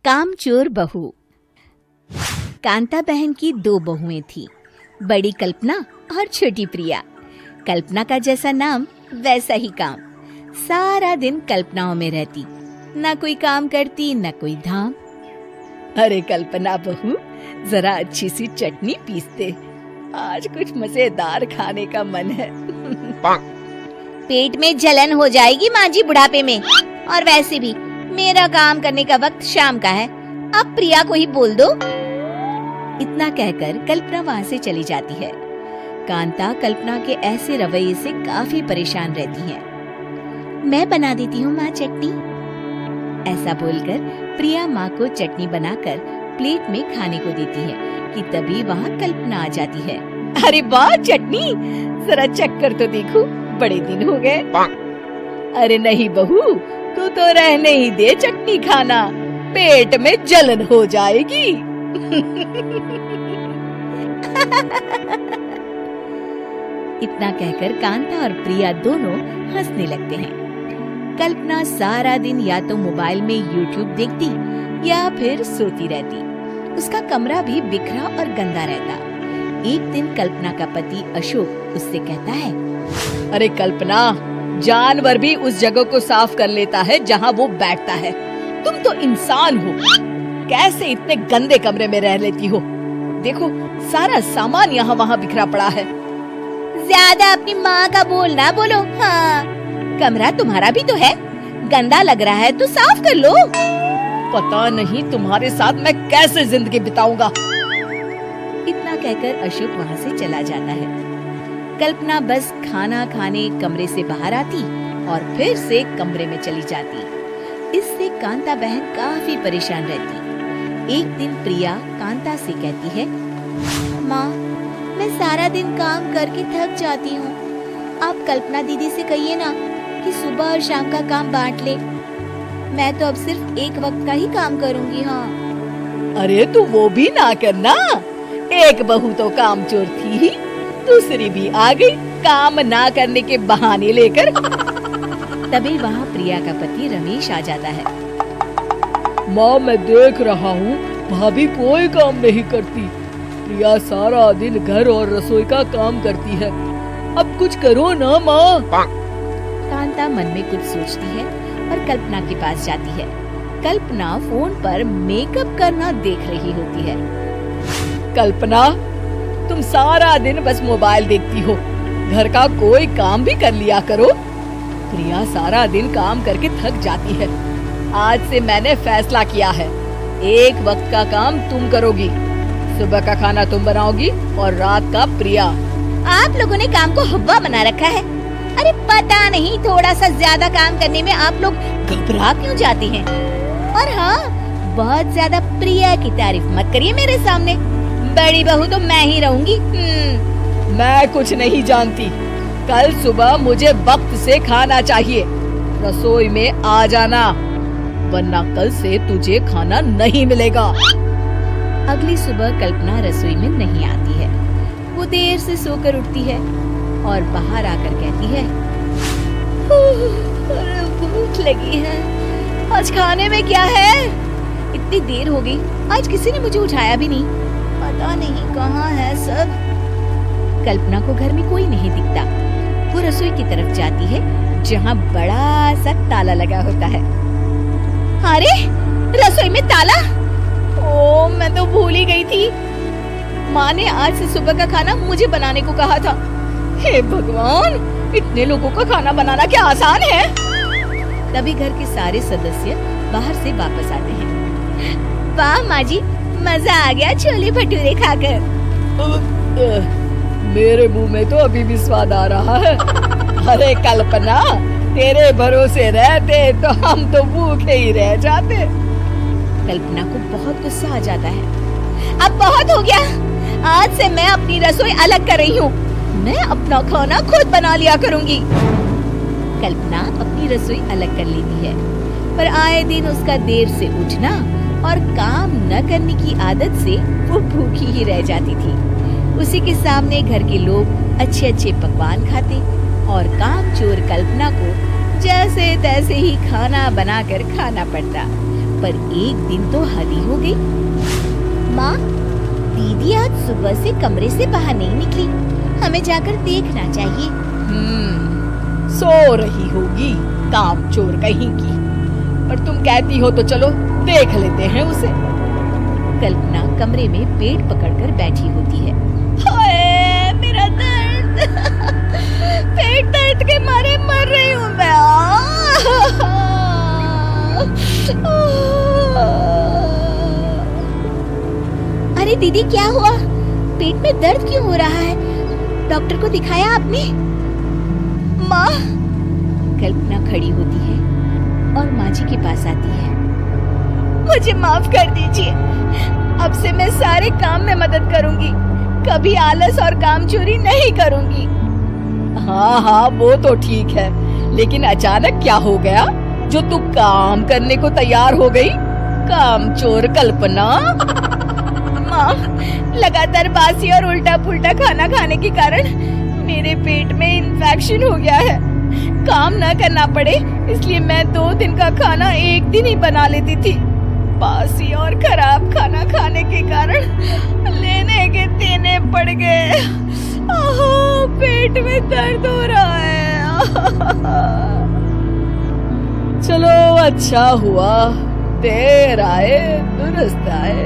कामचोर बहू। कांता बहन की दो बहुएं थी, बड़ी कल्पना और छोटी प्रिया। कल्पना का जैसा नाम वैसा ही काम। सारा दिन कल्पनाओं में रहती, ना कोई काम करती न कोई धाम। अरे कल्पना बहू, जरा अच्छी सी चटनी पीस दे, आज कुछ मजेदार खाने का मन है। पेट में जलन हो जाएगी माँ जी बुढ़ापे में, और वैसे भी मेरा काम करने का वक्त शाम का है, अब प्रिया को ही बोल दो। इतना कहकर कल्पना वहाँ से चली जाती है। कांता कल्पना के ऐसे रवैये से काफी परेशान रहती है। मैं बना देती हूँ माँ चटनी, ऐसा बोलकर प्रिया माँ को चटनी बनाकर प्लेट में खाने को देती है कि तभी वहाँ कल्पना आ जाती है। अरे वाह चटनी, जरा चख कर तो देखो, बड़े दिन हो गए। अरे नहीं बहू, तू तो रहने ही दे चटनी खाना, पेट में जलन हो जाएगी। इतना कहकर कांता और प्रिया दोनों हंसने लगते हैं। कल्पना सारा दिन या तो मोबाइल में यूट्यूब देखती या फिर सोती रहती। उसका कमरा भी बिखरा और गंदा रहता। एक दिन कल्पना का पति अशोक उससे कहता है, अरे कल्पना, जानवर भी उस जगह को साफ कर लेता है जहाँ वो बैठता है, तुम तो इंसान हो, कैसे इतने गंदे कमरे में रह लेती हो? देखो सारा सामान यहाँ वहाँ बिखरा पड़ा है। ज्यादा अपनी माँ का बोलना बोलो। हाँ, कमरा तुम्हारा भी तो है, गंदा लग रहा है तो साफ कर लो। पता नहीं तुम्हारे साथ मैं कैसे जिंदगी बिताऊंगा। इतना कहकर अशोक वहाँ से चला जाता है। कल्पना बस खाना खाने कमरे से बाहर आती और फिर से कमरे में चली जाती। इससे कांता बहन काफी परेशान रहती। एक दिन प्रिया कांता से कहती है, माँ, मैं सारा दिन काम करके थक जाती हूँ, आप कल्पना दीदी से कहिए ना कि सुबह और शाम का काम बांट ले। मैं तो अब सिर्फ एक वक्त का ही काम करूँगी। हाँ। अरे तू वो भी ना करना, एक बहू तो कामचोर थी ही, दूसरी भी आ गई काम ना करने के बहाने लेकर। तभी वहाँ प्रिया का पति रमेश आ जाता है। माँ, मैं देख रहा हूँ भाभी कोई काम नहीं करती, प्रिया सारा दिन घर और रसोई का काम करती है, अब कुछ करो ना माँ। कांता मन में कुछ सोचती है और कल्पना के पास जाती है। कल्पना फोन पर मेकअप करना देख रही होती है। कल्पना, तुम सारा दिन बस मोबाइल देखती हो, घर का कोई काम भी कर लिया करो। प्रिया सारा दिन काम करके थक जाती है। आज से मैंने फैसला किया है, एक वक्त का काम तुम करोगी, सुबह का खाना तुम बनाओगी और रात का प्रिया। आप लोगों ने काम को हवा बना रखा है। अरे पता नहीं थोड़ा सा ज्यादा काम करने में आप लोग घबरा क्यों जाती हैं? और हाँ, बहुत ज्यादा प्रिया की तारीफ मत करिए मेरे सामने, बड़ी बहू तो मैं ही रहूंगी। मैं कुछ नहीं जानती, कल सुबह मुझे वक्त से खाना चाहिए, रसोई में आ जाना, वरना कल से तुझे खाना नहीं मिलेगा। अगली सुबह कल्पना रसोई में नहीं आती है। वो देर से सोकर उठती है और बाहर आकर कहती है, भूख लगी है, आज खाने में क्या है? इतनी देर हो गई, आज किसी ने मुझे उठाया भी नहीं, पता नहीं कहाँ है सब। कल्पना को घर में कोई नहीं दिखता। वो रसोई की तरफ जाती है जहाँ बड़ा सा ताला लगा होता है। अरे रसोई में ताला? ओ, मैं तो भूल ही गई थी। माँ ने आज से सुबह का खाना मुझे बनाने को कहा था। हे भगवान, इतने लोगों का खाना बनाना क्या आसान है? तभी घर के सारे सदस्य बाहर से वापस आते हैं। वाह माँ जी, मजा आ गया छोले भटूरे खाकर। मेरे मुंह में तो अभी भी स्वाद आ रहा है। अरे कल्पना, तेरे भरोसे रहते तो हम तो भूखे ही रह जाते। कल्पना को बहुत गुस्सा आ जाता है। अब बहुत हो गया, आज से मैं अपनी रसोई अलग कर रही हूँ, मैं अपना खाना खुद बना लिया करूँगी। कल्पना अपनी रसोई अलग कर लेती है, पर आए दिन उसका देर से उठना और काम न करने की आदत से वो भूखी ही रह जाती थी। उसी के सामने घर के लोग अच्छे अच्छे पकवान खाते और कामचोर कल्पना को जैसे तैसे ही खाना बनाकर खाना पड़ता। पर एक दिन तो हद ही हो गई। माँ, दीदी आज सुबह से कमरे से बाहर नहीं निकली, हमें जाकर देखना चाहिए। सो रही होगी काम चोर कहीं की, पर तुम कहती हो तो चलो देख लेते हैं उसे। कल्पना कमरे में पेट पकड़कर बैठी होती है। हाय मेरा दर्द, पेट दर्द के मारे मर रही हूँ मैं। अरे दीदी, क्या हुआ? पेट में दर्द क्यों हो रहा है? डॉक्टर को दिखाया आपने? माँ। कल्पना खड़ी होती है और माँ जी के पास आती है। मुझे माफ कर दीजिए, अब से मैं सारे काम में मदद करूंगी, कभी आलस और काम चोरी नहीं करूंगी। हाँ हाँ, वो तो ठीक है, लेकिन अचानक क्या हो गया जो तू काम करने को तैयार हो गई? काम चोर कल्पना। माँ, लगातार बासी और उल्टा पुल्टा खाना खाने के कारण मेरे पेट में इन्फेक्शन हो गया है। काम न करना पड़े इसलिए मैं 2 दिन का खाना एक दिन ही बना लेती थी। बासी और खराब खाना खाने के कारण लेने के देने पड़ गए। पेट में दर्द हो रहा है। चलो अच्छा हुआ, देर आए दुरुस्त आए।